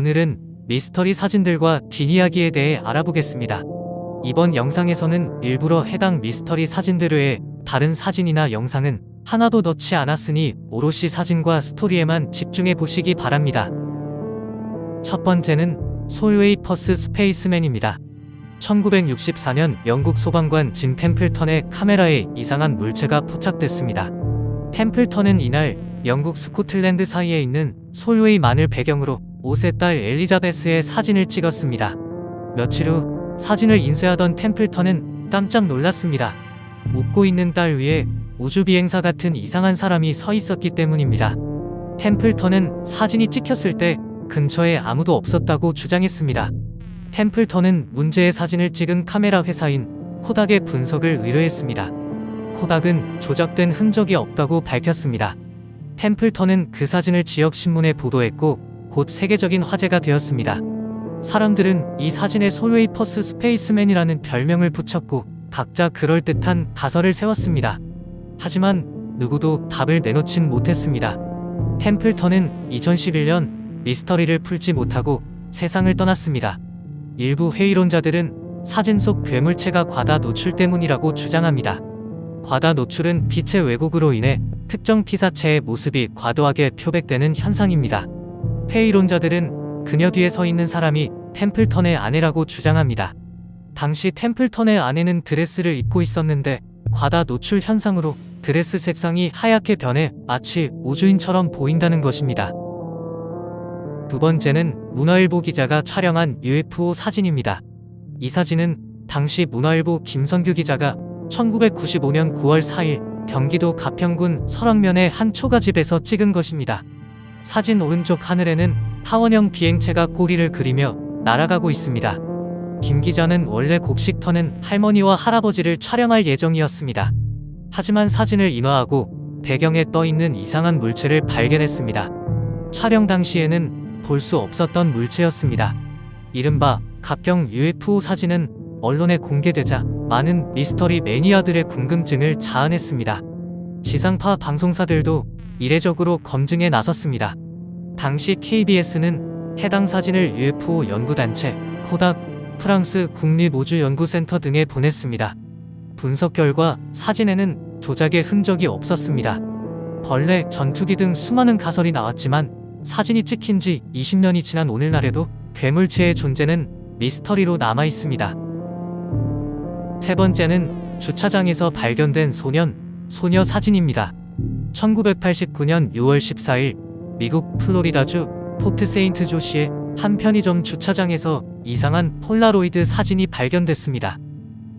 오늘은 미스터리 사진들과 뒷이야기에 대해 알아보겠습니다. 이번 영상에서는 일부러 해당 미스터리 사진들 외에 다른 사진이나 영상은 하나도 넣지 않았으니 오롯이 사진과 스토리에만 집중해 보시기 바랍니다. 첫 번째는 솔웨이 퍼스 스페이스맨입니다. 1964년 영국 소방관 짐 템플턴의 카메라에 이상한 물체가 포착됐습니다. 템플턴은 이날 영국 스코틀랜드 사이에 있는 솔웨이만을 배경으로 5세 딸 엘리자베스의 사진을 찍었습니다. 며칠 후 사진을 인쇄하던 템플턴은 깜짝 놀랐습니다. 웃고 있는 딸 위에 우주비행사 같은 이상한 사람이 서 있었기 때문입니다. 템플턴은 사진이 찍혔을 때 근처에 아무도 없었다고 주장했습니다. 템플턴은 문제의 사진을 찍은 카메라 회사인 코닥의 분석을 의뢰했습니다. 코닥은 조작된 흔적이 없다고 밝혔습니다. 템플턴은 그 사진을 지역신문에 보도했고 곧 세계적인 화제가 되었습니다. 사람들은 이 사진에 솔웨이 퍼스 스페이스맨이라는 별명을 붙였고 각자 그럴듯한 가설을 세웠습니다. 하지만 누구도 답을 내놓진 못했습니다. 템플턴은 2011년 미스터리를 풀지 못하고 세상을 떠났습니다. 일부 회의론자들은 사진 속 괴물체가 과다 노출 때문이라고 주장합니다. 과다 노출은 빛의 왜곡으로 인해 특정 피사체의 모습이 과도하게 표백되는 현상입니다. 회의론자들은 그녀 뒤에 서 있는 사람이 템플턴의 아내라고 주장합니다. 당시 템플턴의 아내는 드레스를 입고 있었는데 과다 노출 현상으로 드레스 색상이 하얗게 변해 마치 우주인처럼 보인다는 것입니다. 두 번째는 문화일보 기자가 촬영한 UFO 사진입니다. 이 사진은 당시 문화일보 김선규 기자가 1995년 9월 4일 경기도 가평군 설악면의 한 초가집에서 찍은 것입니다. 사진 오른쪽 하늘에는 타원형 비행체가 꼬리를 그리며 날아가고 있습니다. 김 기자는 원래 곡식 터는 할머니와 할아버지를 촬영할 예정이었습니다. 하지만 사진을 인화하고 배경에 떠있는 이상한 물체를 발견했습니다. 촬영 당시에는 볼 수 없었던 물체였습니다. 이른바 가평 UFO 사진은 언론에 공개되자 많은 미스터리 매니아들의 궁금증을 자아냈습니다. 지상파 방송사들도 이례적으로 검증에 나섰습니다. 당시 KBS는 해당 사진을 UFO 연구단체, 코닥, 프랑스 국립우주연구센터 등에 보냈습니다. 분석 결과 사진에는 조작의 흔적이 없었습니다. 벌레, 전투기 등 수많은 가설이 나왔지만 사진이 찍힌 지 20년이 지난 오늘날에도 괴물체의 존재는 미스터리로 남아있습니다. 세 번째는 주차장에서 발견된 소녀 사진입니다. 1989년 6월 14일 미국 플로리다주 포트 세인트 조시의 한 편의점 주차장에서 이상한 폴라로이드 사진이 발견됐습니다.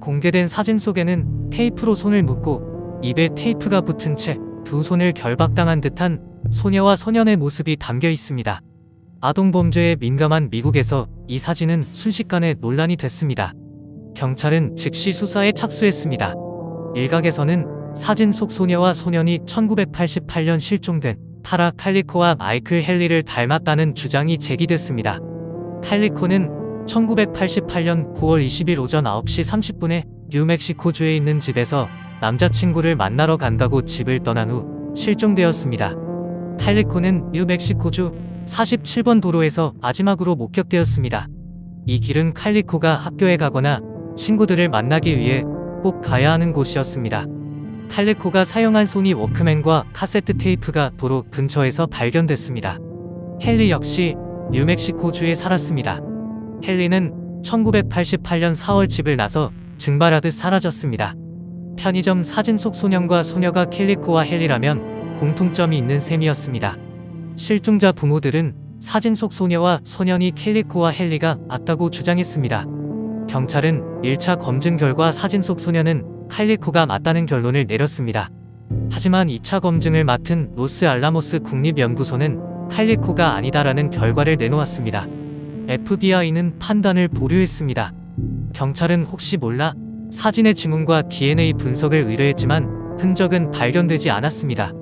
공개된 사진 속에는 테이프로 손을 묶고 입에 테이프가 붙은 채 두 손을 결박당한 듯한 소녀와 소년의 모습이 담겨 있습니다. 아동범죄에 민감한 미국에서 이 사진은 순식간에 논란이 됐습니다. 경찰은 즉시 수사에 착수했습니다. 일각에서는 사진 속 소녀와 소년이 1988년 실종된 타라 칼리코와 마이클 헨리를 닮았다는 주장이 제기됐습니다. 칼리코는 1988년 9월 20일 오전 9시 30분에 뉴멕시코주에 있는 집에서 남자친구를 만나러 간다고 집을 떠난 후 실종되었습니다. 칼리코는 뉴멕시코주 47번 도로에서 마지막으로 목격되었습니다. 이 길은 칼리코가 학교에 가거나 친구들을 만나기 위해 꼭 가야 하는 곳이었습니다. 칼리코가 사용한 소니 워크맨과 카세트 테이프가 도로 근처에서 발견됐습니다. 헨리 역시 뉴멕시코주에 살았습니다. 헨리는 1988년 4월 집을 나서 증발하듯 사라졌습니다. 편의점 사진 속 소년과 소녀가 칼리코와 헨리라면 공통점이 있는 셈이었습니다. 실종자 부모들은 사진 속 소녀와 소년이 칼리코와 헨리가 맞다고 주장했습니다. 경찰은 1차 검증 결과 사진 속 소년은 칼리코가 맞다는 결론을 내렸습니다. 하지만 2차 검증을 맡은 로스알라모스 국립연구소는 칼리코가 아니다라는 결과를 내놓았습니다. FBI는 판단을 보류했습니다. 경찰은 혹시 몰라 사진의 지문과 DNA 분석을 의뢰했지만 흔적은 발견되지 않았습니다.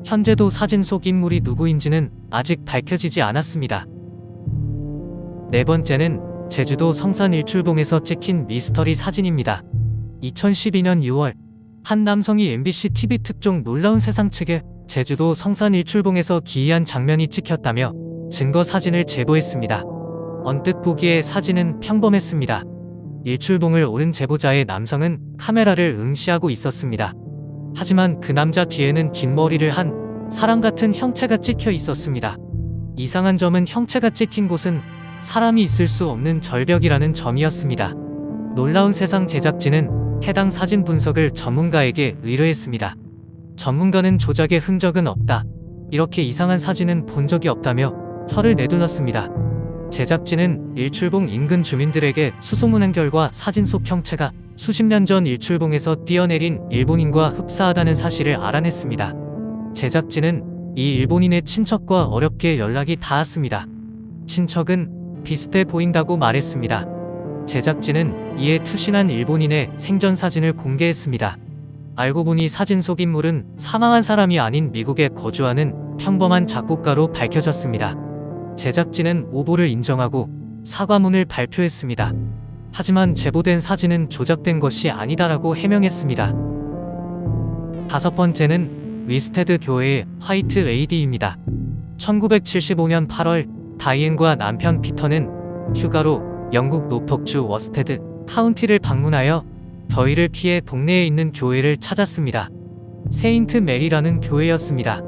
현재도 사진 속 인물이 누구인지는 아직 밝혀지지 않았습니다. 네 번째는 제주도 성산 일출봉에서 찍힌 미스터리 사진입니다. 2012년 6월 한 남성이 MBC TV 특종 놀라운 세상 측에 제주도 성산 일출봉에서 기이한 장면이 찍혔다며 증거 사진을 제보했습니다. 언뜻 보기에 사진은 평범했습니다. 일출봉을 오른 제보자의 남성은 카메라를 응시하고 있었습니다. 하지만 그 남자 뒤에는 긴 머리를 한 사람 같은 형체가 찍혀 있었습니다. 이상한 점은 형체가 찍힌 곳은 사람이 있을 수 없는 절벽이라는 점이었습니다. 놀라운 세상 제작진은 해당 사진 분석을 전문가에게 의뢰했습니다. 전문가는 조작의 흔적은 없다, 이렇게 이상한 사진은 본 적이 없다며 혀를 내둘렀습니다. 제작진은 일출봉 인근 주민들에게 수소문한 결과 사진 속 형체가 수십 년 전 일출봉에서 뛰어내린 일본인과 흡사하다는 사실을 알아냈습니다. 제작진은 이 일본인의 친척과 어렵게 연락이 닿았습니다. 친척은 비슷해 보인다고 말했습니다. 제작진은 이에 투신한 일본인의 생전 사진을 공개했습니다. 알고 보니 사진 속 인물은 사망한 사람이 아닌 미국에 거주하는 평범한 작곡가로 밝혀졌습니다. 제작진은 오보를 인정하고 사과문을 발표했습니다. 하지만 제보된 사진은 조작된 것이 아니다라고 해명했습니다. 다섯 번째는 위스테드 교회의 화이트 레이디입니다. 1975년 8월 다이앤과 남편 피터는 휴가로 영국 노폭주 워스테드 카운티를 방문하여 더위를 피해 동네에 있는 교회를 찾았습니다. 세인트 메리라는 교회였습니다.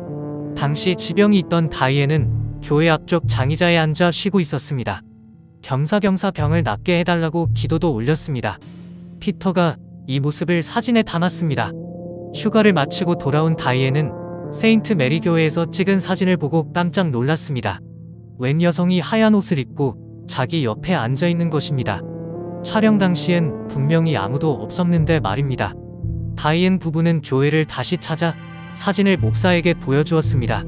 당시 지병이 있던 다이앤은 교회 앞쪽 장의자에 앉아 쉬고 있었습니다. 겸사겸사 병을 낫게 해달라고 기도도 올렸습니다. 피터가 이 모습을 사진에 담았습니다. 휴가를 마치고 돌아온 다이앤은 세인트 메리 교회에서 찍은 사진을 보고 깜짝 놀랐습니다. 웬 여성이 하얀 옷을 입고 자기 옆에 앉아 있는 것입니다. 촬영 당시엔 분명히 아무도 없었는데 말입니다. 다이앤 부부는 교회를 다시 찾아 사진을 목사에게 보여주었습니다.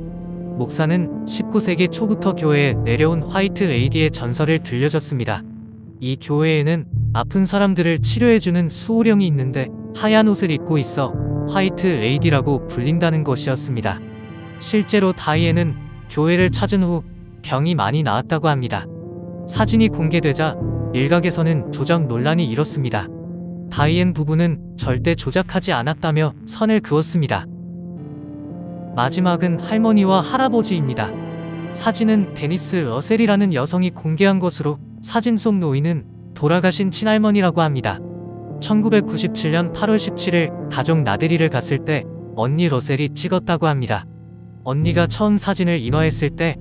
목사는 19세기 초부터 교회에 내려온 화이트 레이디의 전설을 들려줬습니다. 이 교회에는 아픈 사람들을 치료해주는 수호령이 있는데 하얀 옷을 입고 있어 화이트 레이디라고 불린다는 것이었습니다. 실제로 다이앤은 교회를 찾은 후 병이 많이 나았다고 합니다. 사진이 공개되자 일각에서는 조작 논란이 일었습니다. 다이앤 부부는 절대 조작하지 않았다며 선을 그었습니다. 마지막은 할머니와 할아버지입니다. 사진은 데니스 러셀이라는 여성이 공개한 것으로 사진 속 노인은 돌아가신 친할머니라고 합니다. 1997년 8월 17일 가족 나들이를 갔을 때 언니 러셀이 찍었다고 합니다. 언니가 처음 사진을 인화했을 때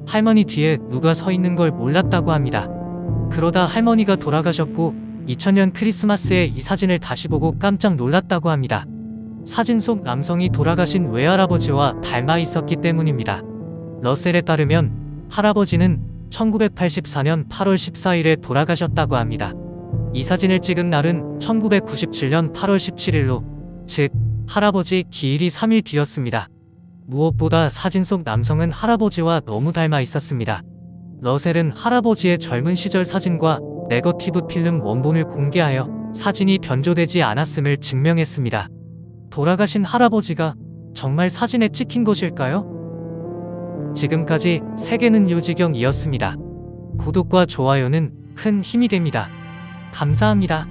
할머니 뒤에 누가 서 있는 걸 몰랐다고 합니다. 그러다 할머니가 돌아가셨고 2000년 크리스마스에 이 사진을 다시 보고 깜짝 놀랐다고 합니다. 사진 속 남성이 돌아가신 외할아버지와 닮아 있었기 때문입니다. 러셀에 따르면 할아버지는 1984년 8월 14일에 돌아가셨다고 합니다. 이 사진을 찍은 날은 1997년 8월 17일로, 즉 할아버지 기일이 3일 뒤였습니다. 무엇보다 사진 속 남성은 할아버지와 너무 닮아 있었습니다. 러셀은 할아버지의 젊은 시절 사진과 네거티브 필름 원본을 공개하여 사진이 변조되지 않았음을 증명했습니다. 돌아가신 할아버지가 정말 사진에 찍힌 것일까요? 지금까지 세계는 요지경이었습니다. 구독과 좋아요는 큰 힘이 됩니다. 감사합니다.